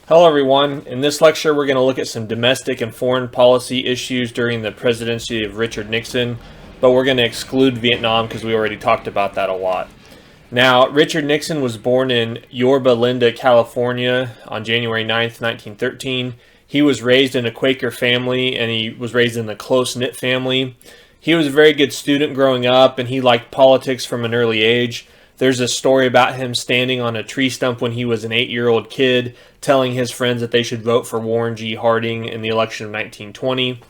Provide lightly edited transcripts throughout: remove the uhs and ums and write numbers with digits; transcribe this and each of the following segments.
Hello everyone. In this lecture we're going to look at some domestic and foreign policy issues during the presidency of Richard Nixon, but we're going to exclude Vietnam because we already talked about that a lot. Now, Richard Nixon was born in Yorba Linda, California on January 9th, 1913. He was raised in a Quaker family and he was raised in a close-knit family. He was a very good student growing up and he liked politics from an early age. There's a story about him standing on a tree stump when he was an 8-year-old kid, telling his friends that they should vote for Warren G. Harding in the election of 1920.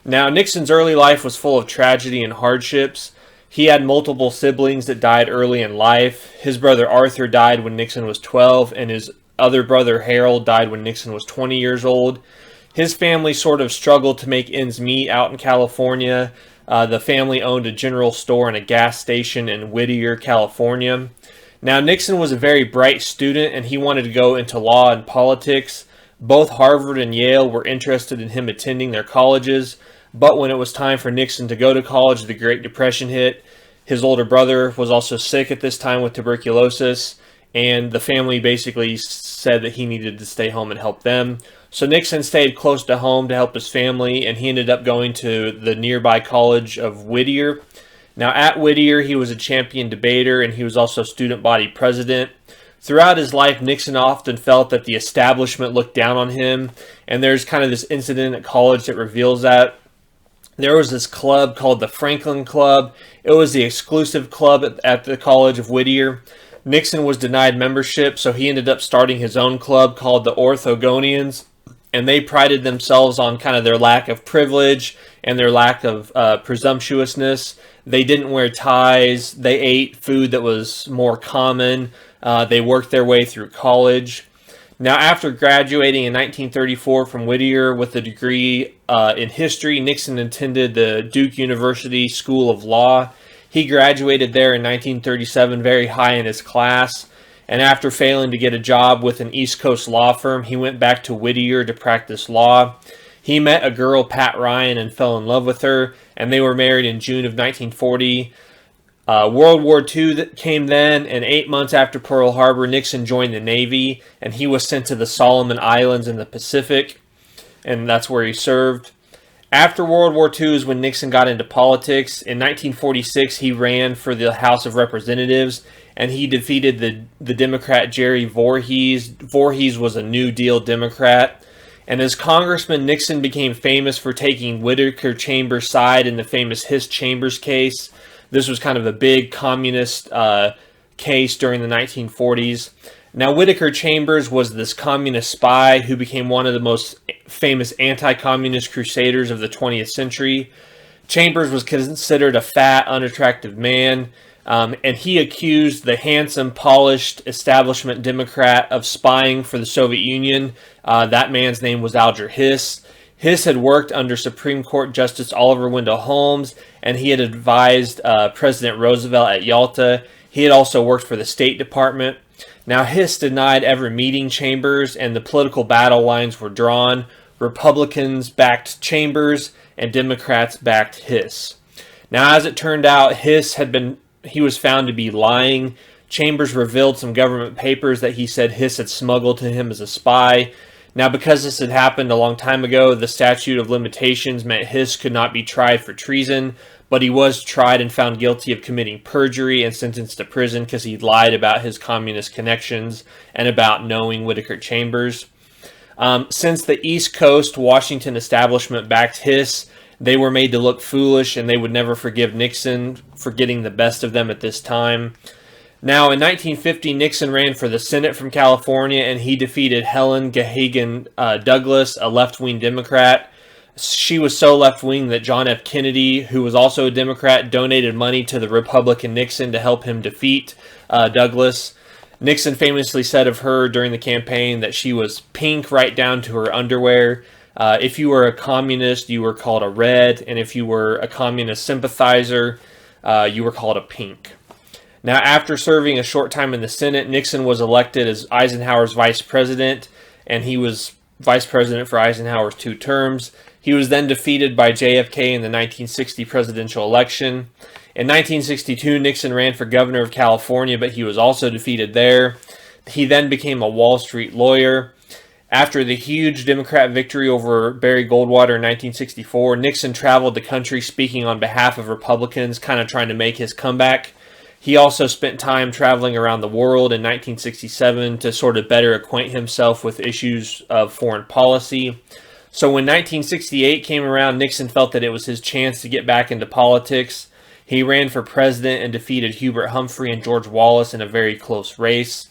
Now, Nixon's early life was full of tragedy and hardships. He had multiple siblings that died early in life. His brother Arthur died when Nixon was 12, and his other brother Harold died when Nixon was 20 years old. His family sort of struggled to make ends meet out in California. The family owned a general store and a gas station in Whittier, California. Now, Nixon was a very bright student and he wanted to go into law and politics. Both Harvard and Yale were interested in him attending their colleges, but when it was time for Nixon to go to college, the Great Depression hit. His older brother was also sick at this time with tuberculosis, and the family basically said that he needed to stay home and help them. So Nixon stayed close to home to help his family, and he ended up going to the nearby college of Whittier. Now, at Whittier, he was a champion debater, and he was also student body president. Throughout his life, Nixon often felt that the establishment looked down on him, and there's kind of this incident at college that reveals that. There was this club called the Franklin Club. It was the exclusive club at the College of Whittier. Nixon was denied membership, so he ended up starting his own club called the Orthogonians, and they prided themselves on kind of their lack of privilege and their lack of presumptuousness. They didn't wear ties. They ate food that was more common. They worked their way through college. Now, after graduating in 1934 from Whittier with a degree in history, Nixon attended the Duke University School of Law. He graduated there in 1937, very high in his class. And after failing to get a job with an East Coast law firm, he went back to Whittier to practice law. He met a girl, Pat Ryan, and fell in love with her, and they were married in June of 1940. World War II came then, and 8 months after Pearl Harbor, Nixon joined the Navy, and he was sent to the Solomon Islands in the Pacific, and that's where he served. After World War II is when Nixon got into politics. In 1946, he ran for the House of Representatives, and he defeated the Democrat Jerry Voorhees. Voorhees was a New Deal Democrat. And as congressman, Nixon became famous for taking Whittaker Chambers' side in the famous Hiss Chambers case. This was kind of a big communist case during the 1940s. Now, Whittaker Chambers was this communist spy who became one of the most famous anti-communist crusaders of the 20th century. Chambers was considered a fat, unattractive man, and he accused the handsome, polished establishment Democrat of spying for the Soviet Union. That man's name was Alger Hiss. Hiss had worked under Supreme Court Justice Oliver Wendell Holmes, and he had advised President Roosevelt at Yalta. He had also worked for the State Department. Now, Hiss denied ever meeting Chambers, and the political battle lines were drawn. Republicans backed Chambers, and Democrats backed Hiss. Now, as it turned out, he was found to be lying. Chambers revealed some government papers that he said Hiss had smuggled to him as a spy. Now, because this had happened a long time ago, the statute of limitations meant Hiss could not be tried for treason, but he was tried and found guilty of committing perjury and sentenced to prison because he lied about his communist connections and about knowing Whittaker Chambers. Since the East Coast Washington establishment backed Hiss, they were made to look foolish, and they would never forgive Nixon for getting the best of them at this time. Now, in 1950, Nixon ran for the Senate from California, and he defeated Helen Gahagan Douglas, a left-wing Democrat. She was so left-wing that John F. Kennedy, who was also a Democrat, donated money to the Republican Nixon to help him defeat Douglas. Nixon famously said of her during the campaign that she was pink right down to her underwear. If you were a communist, you were called a red, and if you were a communist sympathizer, you were called a pink. Now, after serving a short time in the Senate, Nixon was elected as Eisenhower's vice president, and he was vice president for Eisenhower's 2 terms. He was then defeated by JFK in the 1960 presidential election. In 1962, Nixon ran for governor of California, but he was also defeated there. He then became a Wall Street lawyer. After the huge Democrat victory over Barry Goldwater in 1964, Nixon traveled the country speaking on behalf of Republicans, kind of trying to make his comeback. He also spent time traveling around the world in 1967 to sort of better acquaint himself with issues of foreign policy. So when 1968 came around, Nixon felt that it was his chance to get back into politics. He ran for president and defeated Hubert Humphrey and George Wallace in a very close race.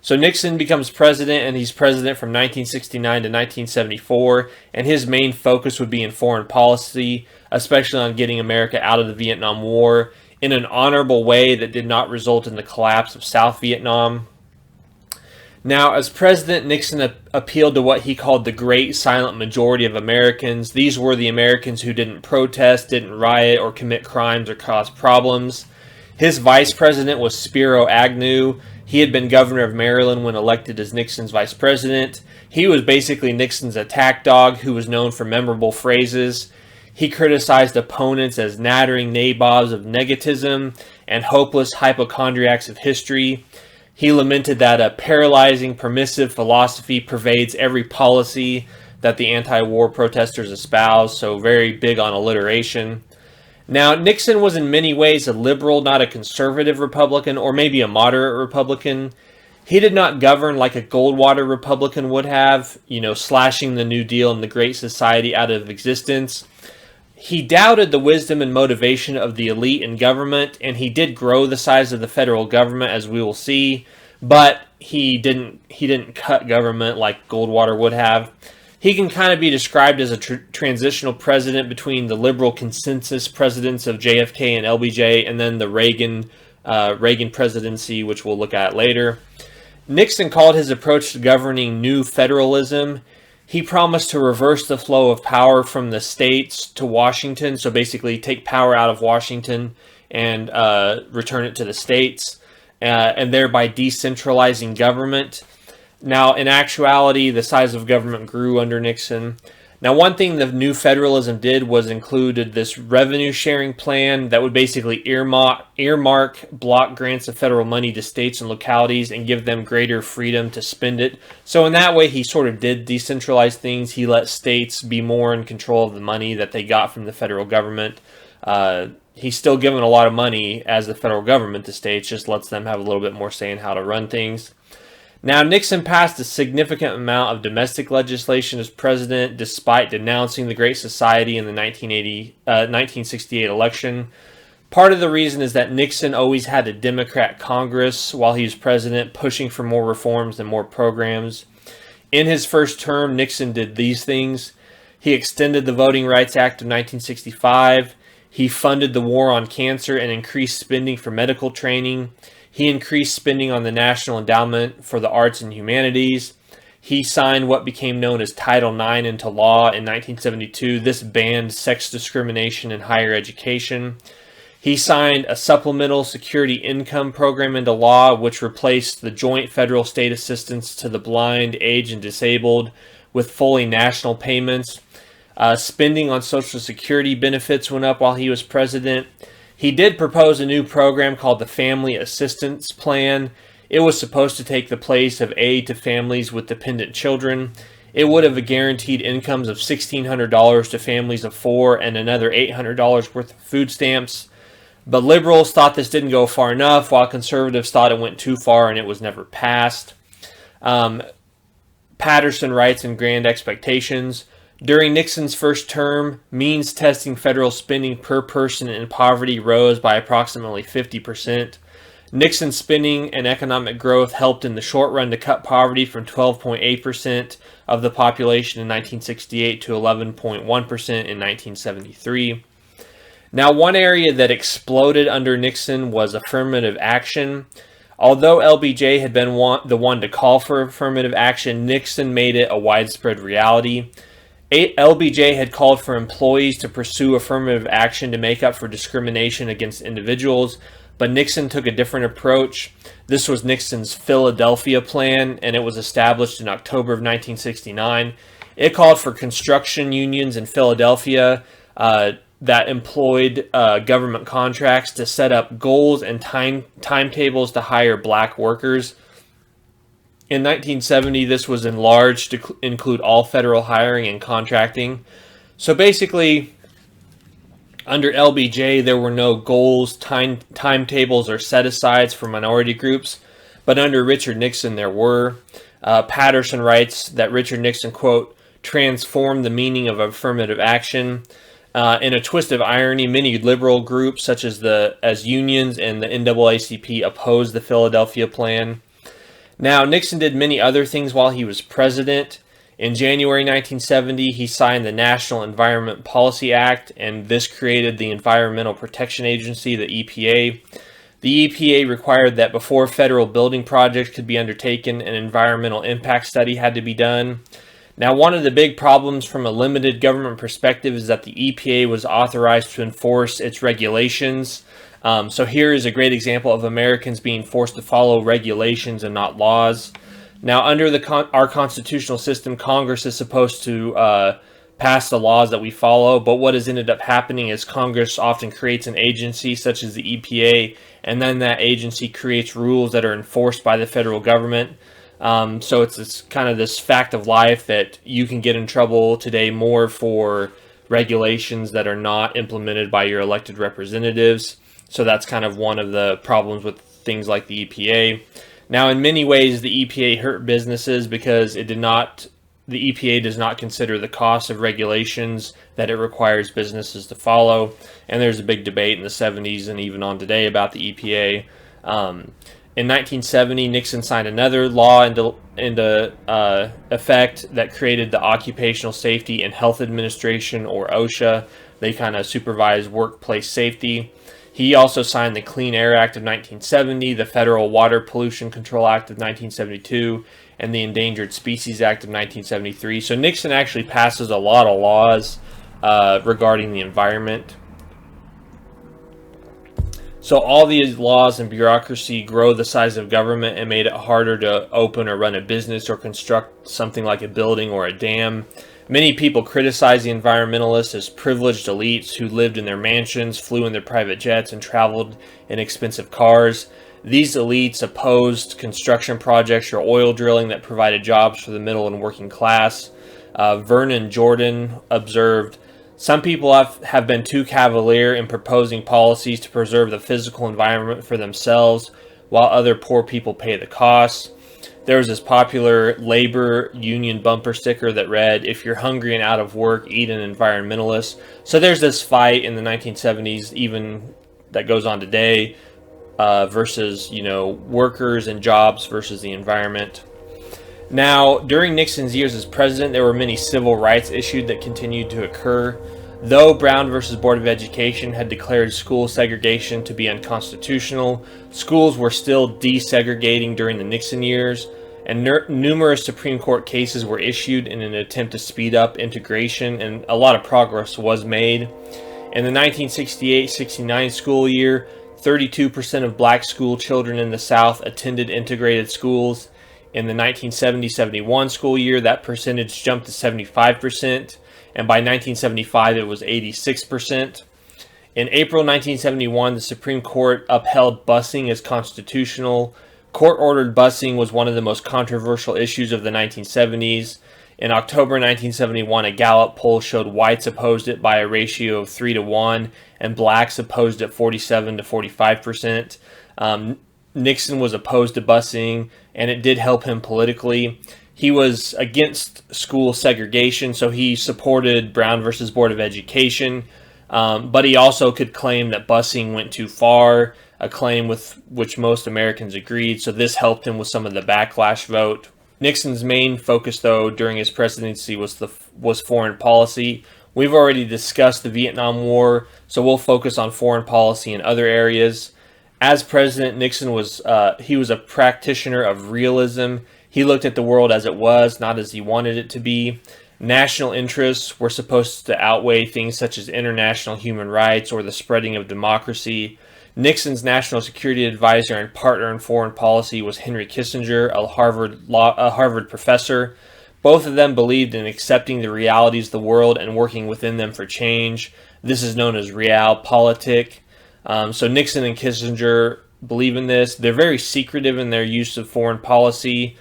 So Nixon becomes president, and he's president from 1969 to 1974, and his main focus would be in foreign policy, especially on getting America out of the Vietnam War in an honorable way that did not result in the collapse of South Vietnam. Now, as president, Nixon appealed to what he called the great silent majority of Americans. These were the Americans who didn't protest, didn't riot, or commit crimes or cause problems. His vice president was Spiro Agnew. He had been governor of Maryland when elected as Nixon's vice president. He was basically Nixon's attack dog, who was known for memorable phrases. He criticized opponents as nattering nabobs of negativism and hopeless hypochondriacs of history. He lamented that a paralyzing, permissive philosophy pervades every policy that the anti-war protesters espouse, so very big on alliteration. Now, Nixon was in many ways a liberal, not a conservative Republican, or maybe a moderate Republican. He did not govern like a Goldwater Republican would have, slashing the New Deal and the Great Society out of existence. He doubted the wisdom and motivation of the elite in government, and he did grow the size of the federal government, as we will see, but he didn't cut government like Goldwater would have. He can kind of be described as a transitional president between the liberal consensus presidents of JFK and LBJ, and then the Reagan presidency, which we'll look at later. Nixon called his approach to governing New Federalism. He promised to reverse the flow of power from the states to Washington, so basically take power out of Washington and return it to the states, and thereby decentralizing government. Now, in actuality, the size of government grew under Nixon. Now, one thing the New Federalism did was included this revenue sharing plan that would basically earmark block grants of federal money to states and localities and give them greater freedom to spend it. So in that way, he sort of did decentralize things. He let states be more in control of the money that they got from the federal government. He's still giving a lot of money as the federal government to states, just lets them have a little bit more say in how to run things. Now, Nixon passed a significant amount of domestic legislation as president, despite denouncing the Great Society in the 1968 election. Part of the reason is that Nixon always had a Democrat Congress while he was president, pushing for more reforms and more programs. In his first term, Nixon did these things. He extended the Voting Rights Act of 1965. He funded the war on cancer and increased spending for medical training. He increased spending on the National Endowment for the Arts and Humanities. He signed what became known as Title IX into law in 1972. This banned sex discrimination in higher education. He signed a Supplemental Security Income Program into law, which replaced the joint federal state assistance to the blind, aged, and disabled with fully national payments. Spending on Social Security benefits went up while he was president. He did propose a new program called the Family Assistance Plan. It was supposed to take the place of aid to families with dependent children. It would have guaranteed incomes of $1,600 to families of four and another $800 worth of food stamps. But liberals thought this didn't go far enough, while conservatives thought it went too far and it was never passed. Patterson writes in Grand Expectations, during Nixon's first term, means testing federal spending per person in poverty rose by approximately 50%. Nixon's spending and economic growth helped in the short run to cut poverty from 12.8% of the population in 1968 to 11.1% in 1973. Now, one area that exploded under Nixon was affirmative action. Although LBJ had been the one to call for affirmative action, Nixon made it a widespread reality. LBJ had called for employees to pursue affirmative action to make up for discrimination against individuals, but Nixon took a different approach. This was Nixon's Philadelphia Plan, and it was established in October of 1969. It called for construction unions in Philadelphia that employed government contracts to set up goals and timetables to hire black workers. In 1970, this was enlarged to include all federal hiring and contracting. So basically, under LBJ, there were no goals, timetables, or set-asides for minority groups, but under Richard Nixon, there were. Patterson writes that Richard Nixon, quote, transformed the meaning of affirmative action. In a twist of irony, many liberal groups, such as unions and the NAACP, opposed the Philadelphia Plan. Now, Nixon did many other things while he was president. In January 1970, he signed the National Environment Policy Act, and this created the Environmental Protection Agency, the EPA. The EPA required that before federal building projects could be undertaken, an environmental impact study had to be done. Now, one of the big problems from a limited government perspective is that the EPA was authorized to enforce its regulations. So here is a great example of Americans being forced to follow regulations and not laws. Now, under our constitutional system, Congress is supposed to pass the laws that we follow, but what has ended up happening is Congress often creates an agency such as the EPA, and then that agency creates rules that are enforced by the federal government. So it's kind of this fact of life that you can get in trouble today more for regulations that are not implemented by your elected representatives. So that's kind of one of the problems with things like the EPA. Now, in many ways, the EPA hurt businesses because the EPA does not consider the cost of regulations that it requires businesses to follow. And there's a big debate in the 70s and even on today about the EPA. In 1970, Nixon signed another law into effect that created the Occupational Safety and Health Administration, or OSHA. They kind of supervise workplace safety. He also signed the Clean Air Act of 1970, the Federal Water Pollution Control Act of 1972, and the Endangered Species Act of 1973. So Nixon actually passes a lot of laws regarding the environment. So all these laws and bureaucracy grow the size of government and made it harder to open or run a business or construct something like a building or a dam. Many people criticize the environmentalists as privileged elites who lived in their mansions, flew in their private jets, and traveled in expensive cars. These elites opposed construction projects or oil drilling that provided jobs for the middle and working class. Vernon Jordan observed, some people have been too cavalier in proposing policies to preserve the physical environment for themselves, while other poor people pay the costs. There was this popular labor union bumper sticker that read, if you're hungry and out of work, eat an environmentalist. So there's this fight in the 1970s, even that goes on today, versus, workers and jobs versus the environment. Now, during Nixon's years as president, there were many civil rights issues that continued to occur. Though Brown versus Board of Education had declared school segregation to be unconstitutional, schools were still desegregating during the Nixon years, and numerous Supreme Court cases were issued in an attempt to speed up integration, and a lot of progress was made. In the 1968-69 school year, 32% of black school children in the South attended integrated schools. In the 1970-71 school year, that percentage jumped to 75%, and by 1975 it was 86%. In April 1971, the Supreme Court upheld busing as constitutional. Court-ordered busing was one of the most controversial issues of the 1970s. In October 1971, a Gallup poll showed whites opposed it by a ratio of 3-1, and blacks opposed it 47 to 45%. Nixon was opposed to busing, and it did help him politically. He was against school segregation, so he supported Brown versus Board of Education, but he also could claim that busing went too far, a claim with which most Americans agreed, so this helped him with some of the backlash vote. Nixon's main focus, though, during his presidency was foreign policy. We've already discussed the Vietnam War, so we'll focus on foreign policy in other areas. As president, Nixon was a practitioner of realism. He looked at the world as it was, not as he wanted it to be. National interests were supposed to outweigh things such as international human rights or the spreading of democracy. Nixon's national security advisor and partner in foreign policy was Henry Kissinger, a Harvard professor. Both of them believed in accepting the realities of the world and working within them for change. This is known as realpolitik. So Nixon and Kissinger believe in this. They're very secretive in their use of foreign policy.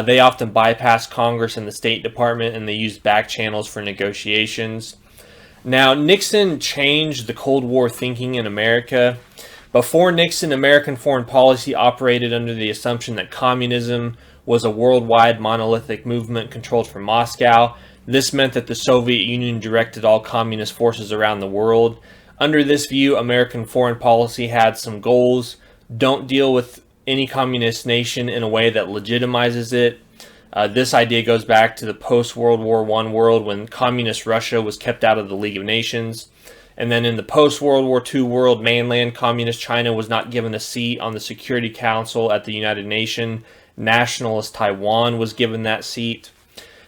They often bypassed Congress and the State Department, and they used back channels for negotiations. Now, Nixon changed the Cold War thinking in America. Before Nixon, American foreign policy operated under the assumption that communism was a worldwide monolithic movement controlled from Moscow. This meant that the Soviet Union directed all communist forces around the world. Under this view, American foreign policy had some goals. Don't deal with any communist nation in a way that legitimizes it. This idea goes back to the post-World War I world when communist Russia was kept out of the League of Nations. And then in the post-World War II world, mainland communist China was not given a seat on the Security Council at the United Nations. Nationalist Taiwan was given that seat.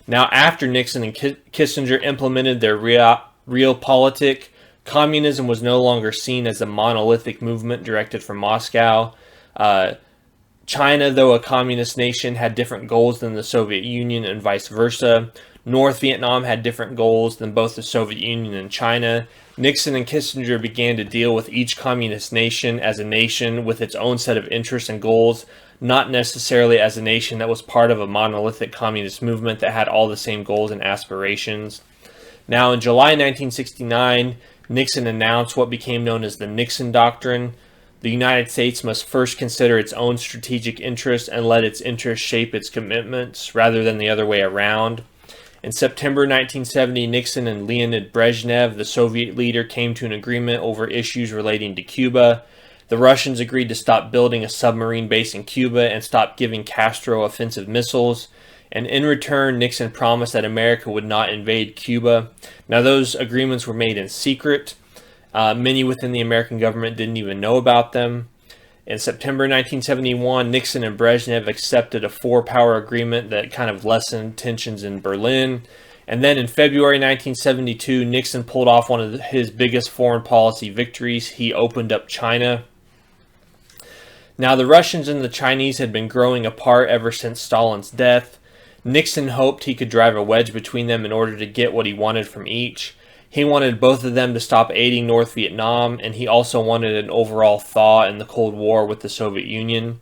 Now, after Nixon and Kissinger implemented their realpolitik, communism was no longer seen as a monolithic movement directed from Moscow. China, though a communist nation, had different goals than the Soviet Union and vice versa. North Vietnam had different goals than both the Soviet Union and China. Nixon and Kissinger began to deal with each communist nation as a nation with its own set of interests and goals, not necessarily as a nation that was part of a monolithic communist movement that had all the same goals and aspirations. Now, in July 1969, Nixon announced what became known as the Nixon Doctrine. The United States must first consider its own strategic interests and let its interests shape its commitments rather than the other way around. In September 1970, Nixon and Leonid Brezhnev, the Soviet leader, came to an agreement over issues relating to Cuba. The Russians agreed to stop building a submarine base in Cuba and stop giving Castro offensive missiles. And in return, Nixon promised that America would not invade Cuba. Now, those agreements were made in secret. Many within the American government didn't even know about them. In September 1971, Nixon and Brezhnev accepted a four-power agreement that kind of lessened tensions in Berlin. And then in February 1972, Nixon pulled off one of his biggest foreign policy victories. He opened up China. Now, the Russians and the Chinese had been growing apart ever since Stalin's death. Nixon hoped he could drive a wedge between them in order to get what he wanted from each. He wanted both of them to stop aiding North Vietnam, and he also wanted an overall thaw in the Cold War with the Soviet Union.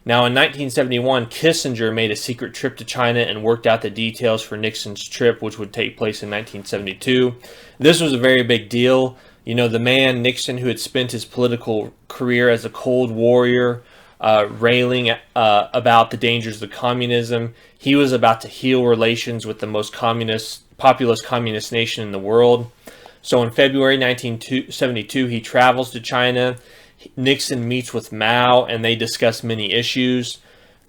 Now, in 1971, Kissinger made a secret trip to China and worked out the details for Nixon's trip, which would take place in 1972. This was a very big deal. You know, the man, Nixon, who had spent his political career as a Cold Warrior, railing about the dangers of communism, he was about to heal relations with the most populous communist nation in the world. So in February 1972, he travels to China. Nixon meets with Mao, and they discuss many issues.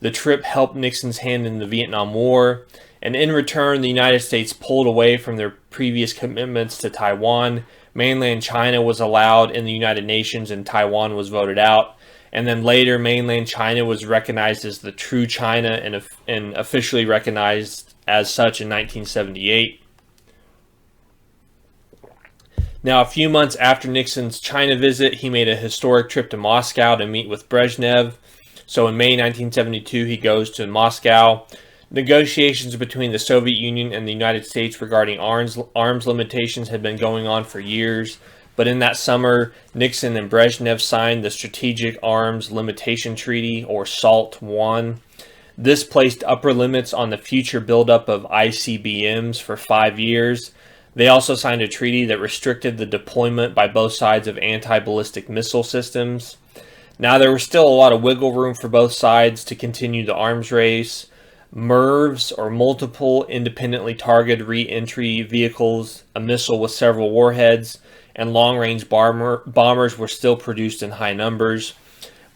The trip helped Nixon's hand in the Vietnam War, and in return, the United States pulled away from their previous commitments to Taiwan. Mainland China was allowed in the United Nations, and Taiwan was voted out. And then later, mainland China was recognized as the true China and officially recognized as such in 1978. Now, a few months after Nixon's China visit, he made a historic trip to Moscow to meet with Brezhnev. So in May 1972, he goes to Moscow. Negotiations between the Soviet Union and the United States regarding arms limitations had been going on for years. But in that summer, Nixon and Brezhnev signed the Strategic Arms Limitation Treaty, or SALT I. This placed upper limits on the future buildup of ICBMs for 5 years. They also signed a treaty that restricted the deployment by both sides of anti-ballistic missile systems. Now, there was still a lot of wiggle room for both sides to continue the arms race. MIRVs, or multiple independently targeted re-entry vehicles, a missile with several warheads, and long-range bombers were still produced in high numbers.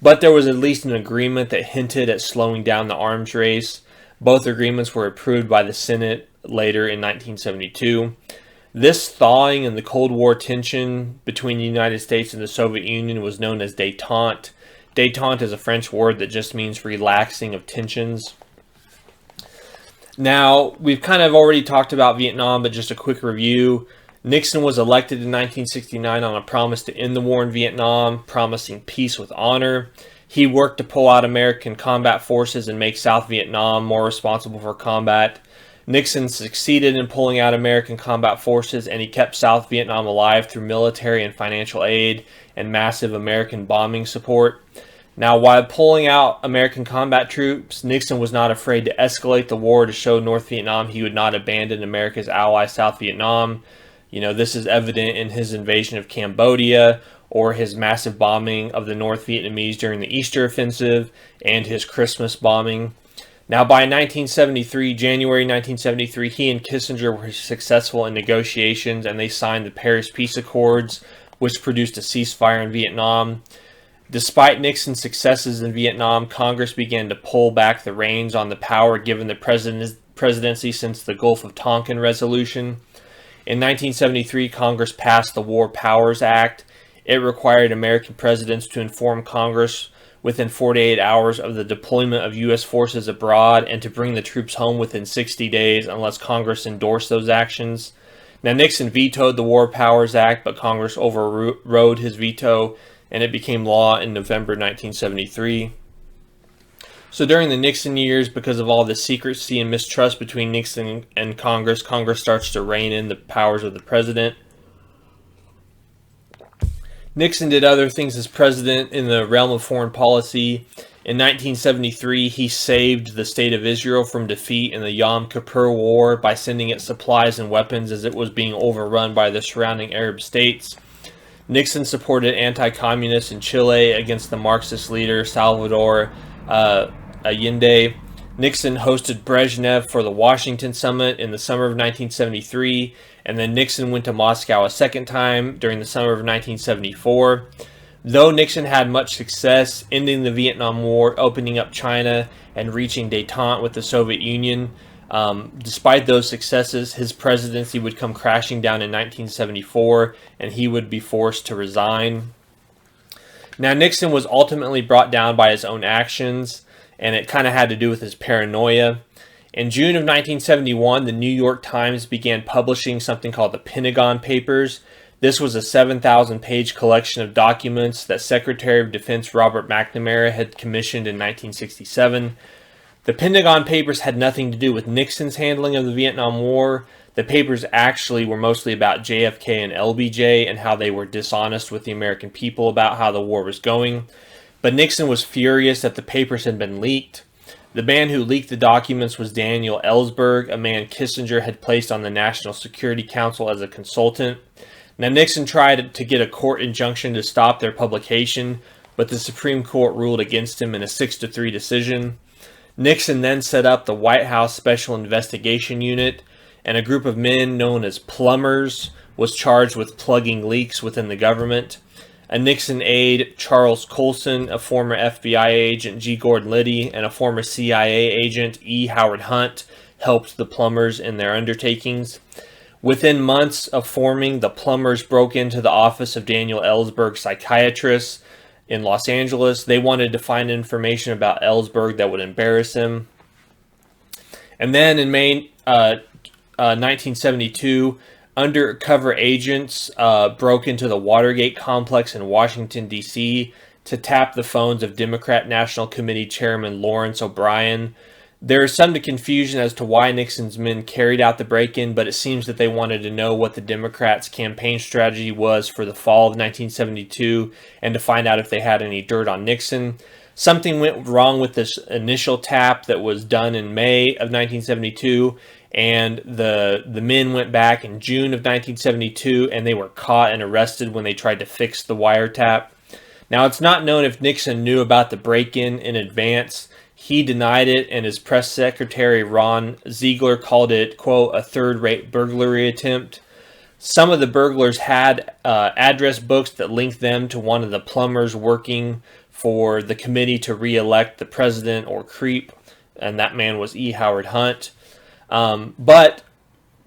But there was at least an agreement that hinted at slowing down the arms race. Both agreements were approved by the Senate later in 1972. This thawing in the Cold War tension between the United States and the Soviet Union was known as détente. Détente is a French word that just means relaxing of tensions. Now, we've kind of already talked about Vietnam, but just a quick review. Nixon was elected in 1969 on a promise to end the war in Vietnam, promising peace with honor. He worked to pull out American combat forces and make South Vietnam more responsible for combat. Nixon succeeded in pulling out American combat forces, and he kept South Vietnam alive through military and financial aid and massive American bombing support. Now, while pulling out American combat troops, Nixon was not afraid to escalate the war to show North Vietnam he would not abandon America's ally, South Vietnam. This is evident in his invasion of Cambodia, or his massive bombing of the North Vietnamese during the Easter Offensive, and his Christmas bombing. Now, by January 1973, he and Kissinger were successful in negotiations, and they signed the Paris Peace Accords, which produced a ceasefire in Vietnam. Despite Nixon's successes in Vietnam, Congress began to pull back the reins on the power given the presidency since the Gulf of Tonkin resolution. In 1973, Congress passed the War Powers Act. It required American presidents to inform Congress within 48 hours of the deployment of U.S. forces abroad and to bring the troops home within 60 days unless Congress endorsed those actions. Now, Nixon vetoed the War Powers Act, but Congress overrode his veto, and it became law in November 1973. So during the Nixon years, because of all the secrecy and mistrust between Nixon and Congress, Congress starts to rein in the powers of the president. Nixon did other things as president in the realm of foreign policy. In 1973, he saved the state of Israel from defeat in the Yom Kippur War by sending it supplies and weapons as it was being overrun by the surrounding Arab states. Nixon supported anti-communists in Chile against the Marxist leader Salvador Allende. Nixon hosted Brezhnev for the Washington Summit in the summer of 1973, and then Nixon went to Moscow a second time during the summer of 1974. Though Nixon had much success ending the Vietnam War, opening up China, and reaching détente with the Soviet Union, despite those successes, his presidency would come crashing down in 1974, and he would be forced to resign. Now, Nixon was ultimately brought down by his own actions, and it kind of had to do with his paranoia. In June of 1971, the New York Times began publishing something called the Pentagon Papers. This was a 7,000-page collection of documents that Secretary of Defense Robert McNamara had commissioned in 1967. The Pentagon Papers had nothing to do with Nixon's handling of the Vietnam War. The papers actually were mostly about JFK and LBJ and how they were dishonest with the American people about how the war was going. But Nixon was furious that the papers had been leaked. The man who leaked the documents was Daniel Ellsberg, a man Kissinger had placed on the National Security Council as a consultant. Now, Nixon tried to get a court injunction to stop their publication, but the Supreme Court ruled against him in a 6-3 decision. Nixon then set up the White House Special Investigation Unit, and a group of men known as plumbers was charged with plugging leaks within the government. A Nixon aide, Charles Colson, a former FBI agent, G. Gordon Liddy, and a former CIA agent, E. Howard Hunt, helped the plumbers in their undertakings. Within months of forming, the plumbers broke into the office of Daniel Ellsberg, psychiatrist, in Los Angeles. They wanted to find information about Ellsberg that would embarrass him. And then in May 1972, undercover agents broke into the Watergate complex in Washington, D.C. to tap the phones of Democrat National Committee Chairman Lawrence O'Brien. There is some confusion as to why Nixon's men carried out the break-in, but it seems that they wanted to know what the Democrats' campaign strategy was for the fall of 1972 and to find out if they had any dirt on Nixon. Something went wrong with this initial tap that was done in May of 1972, and the men went back in June of 1972, and they were caught and arrested when they tried to fix the wiretap. Now, it's not known if Nixon knew about the break-in in advance. He denied it, and his press secretary, Ron Ziegler, called it, quote, a third-rate burglary attempt. Some of the burglars had address books that linked them to one of the plumbers working for the committee to re-elect the president, or CREEP, and that man was E. Howard Hunt. But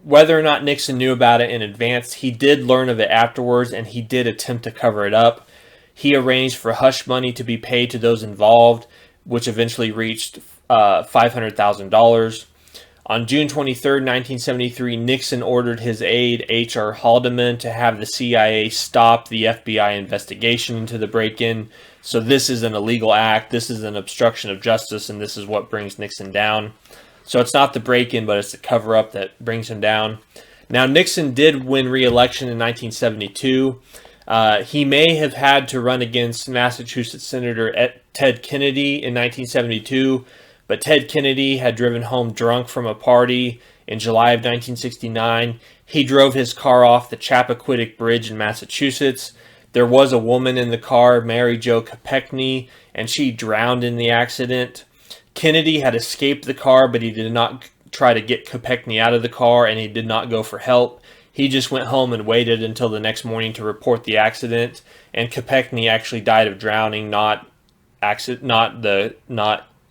whether or not Nixon knew about it in advance, he did learn of it afterwards, and he did attempt to cover it up. He arranged for hush money to be paid to those involved, which eventually reached $500,000. On June 23, 1973, Nixon ordered his aide, H.R. Haldeman, to have the CIA stop the FBI investigation into the break-in. So this is an illegal act, this is an obstruction of justice, and this is what brings Nixon down. So it's not the break-in, but it's the cover-up that brings him down. Now, Nixon did win re-election in 1972. He may have had to run against Massachusetts Senator Ted Kennedy in 1972, but Ted Kennedy had driven home drunk from a party in July of 1969. He drove his car off the Chappaquiddick Bridge in Massachusetts. There was a woman in the car, Mary Jo Kopechne, and she drowned in the accident. Kennedy had escaped the car, but he did not try to get Kopechne out of the car, and he did not go for help. He just went home and waited until the next morning to report the accident. And Kopechne actually died of drowning, not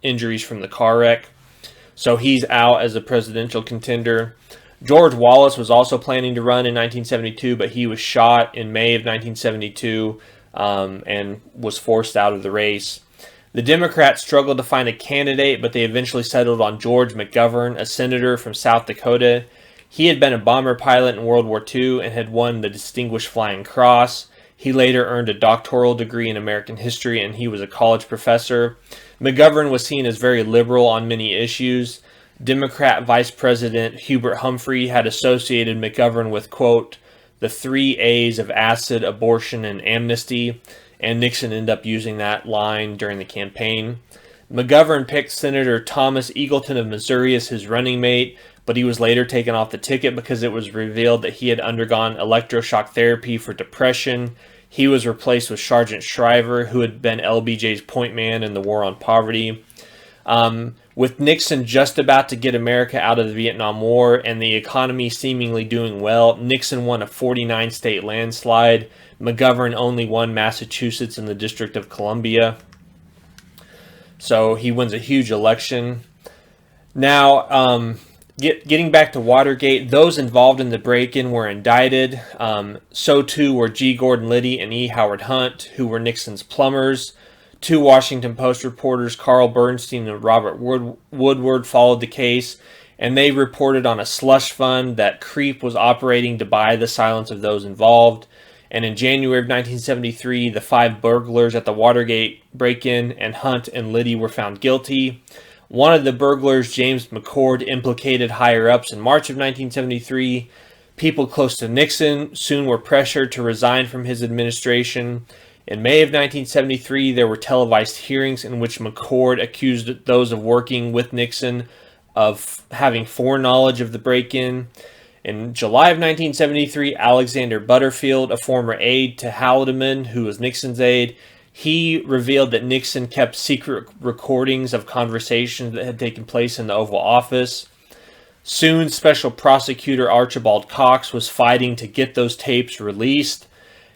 injuries from the car wreck. So he's out as a presidential contender. George Wallace was also planning to run in 1972, but he was shot in May of 1972 and was forced out of the race. The Democrats struggled to find a candidate, but they eventually settled on George McGovern, a senator from South Dakota. He had been a bomber pilot in World War II and had won the Distinguished Flying Cross. He later earned a doctoral degree in American history, and he was a college professor. McGovern was seen as very liberal on many issues. Democrat Vice President Hubert Humphrey had associated McGovern with, quote, the 3 A's of acid, abortion, and amnesty, and Nixon ended up using that line during the campaign. McGovern picked Senator Thomas Eagleton of Missouri as his running mate, but he was later taken off the ticket because it was revealed that he had undergone electroshock therapy for depression. He was replaced with Sergeant Shriver, who had been LBJ's point man in the War on Poverty. With Nixon just about to get America out of the Vietnam War and the economy seemingly doing well, Nixon won a 49-state landslide. McGovern only won Massachusetts and the District of Columbia. So he wins a huge election. Now, getting back to Watergate, those involved in the break-in were indicted. So too were G. Gordon Liddy and E. Howard Hunt, who were Nixon's plumbers. 2 Washington Post reporters, Carl Bernstein and Robert Woodward, followed the case, and they reported on a slush fund that CREEP was operating to buy the silence of those involved. And in January of 1973, the 5 burglars at the Watergate break-in and Hunt and Liddy were found guilty. One of the burglars, James McCord, implicated higher-ups in March of 1973. People close to Nixon soon were pressured to resign from his administration. In May of 1973, there were televised hearings in which McCord accused those of working with Nixon of having foreknowledge of the break-in. In July of 1973, Alexander Butterfield, a former aide to Haldeman, who was Nixon's aide, he revealed that Nixon kept secret recordings of conversations that had taken place in the Oval Office. Soon, Special Prosecutor Archibald Cox was fighting to get those tapes released.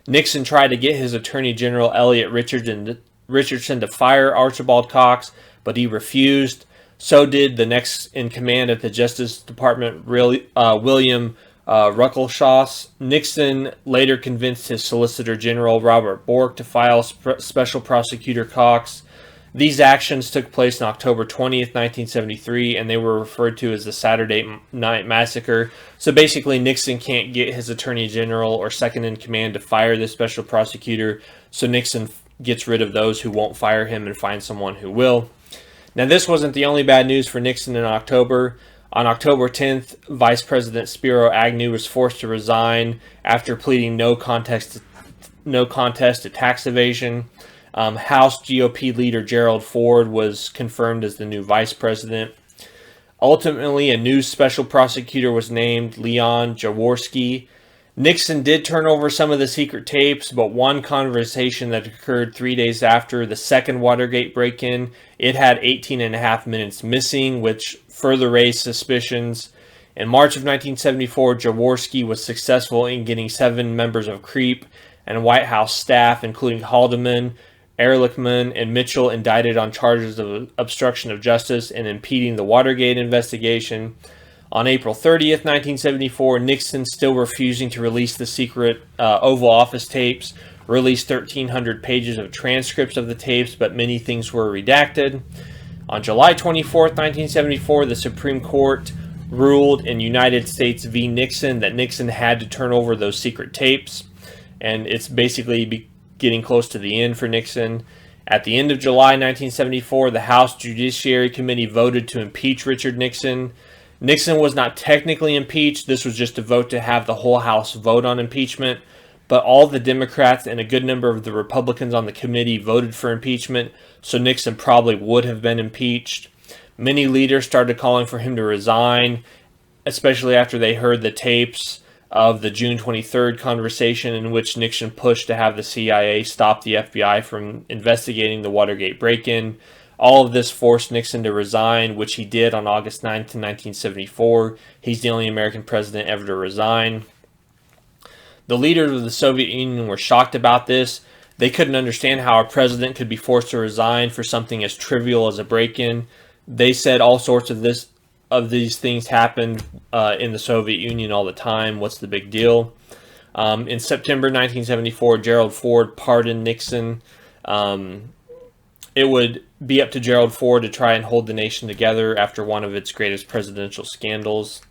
Nixon tried to get his Attorney General Elliot Richardson to fire Archibald Cox, but he refused. So did the next in command at the Justice Department, William Ruckelshaus. Nixon later convinced his Solicitor General Robert Bork to file Special Prosecutor Cox. These actions took place on October 20th, 1973, and they were referred to as the Saturday Night Massacre. So basically, Nixon can't get his Attorney General or second in command to fire the special prosecutor, so Nixon gets rid of those who won't fire him and finds someone who will. Now, this wasn't the only bad news for Nixon in October. On October 10th, Vice President Spiro Agnew was forced to resign after pleading no contest to tax evasion. House GOP leader Gerald Ford was confirmed as the new vice president. Ultimately, a new special prosecutor was named, Leon Jaworski. Nixon did turn over some of the secret tapes, but one conversation that occurred 3 days after the second Watergate break-in, it had 18 and a half minutes missing, which further raised suspicions. In March of 1974, Jaworski was successful in getting 7 members of CREEP and White House staff, including Haldeman, Ehrlichman, and Mitchell, indicted on charges of obstruction of justice and impeding the Watergate investigation. On April 30th, 1974, Nixon, still refusing to release the secret Oval Office tapes, released 1,300 pages of transcripts of the tapes, but many things were redacted. On July 24th, 1974, the Supreme Court ruled in United States v. Nixon that Nixon had to turn over those secret tapes, and it's basically getting close to the end for Nixon. At the end of July 1974, the House Judiciary Committee voted to impeach Richard Nixon. Nixon was not technically impeached. This was just a vote to have the whole House vote on impeachment. but all the Democrats and a good number of the Republicans on the committee voted for impeachment, so Nixon probably would have been impeached. Many leaders started calling for him to resign, especially after they heard the tapes of the June 23rd conversation in which Nixon pushed to have the CIA stop the FBI from investigating the Watergate break-in. All of this forced Nixon to resign, which he did on August 9th, 1974. He's the only American president ever to resign. The leaders of the Soviet Union were shocked about this. They couldn't understand how a president could be forced to resign for something as trivial as a break-in. They said all sorts of these things happened in the Soviet Union all the time. What's the big deal? In September 1974, Gerald Ford pardoned Nixon. It would be up to Gerald Ford to try and hold the nation together after one of its greatest presidential scandals.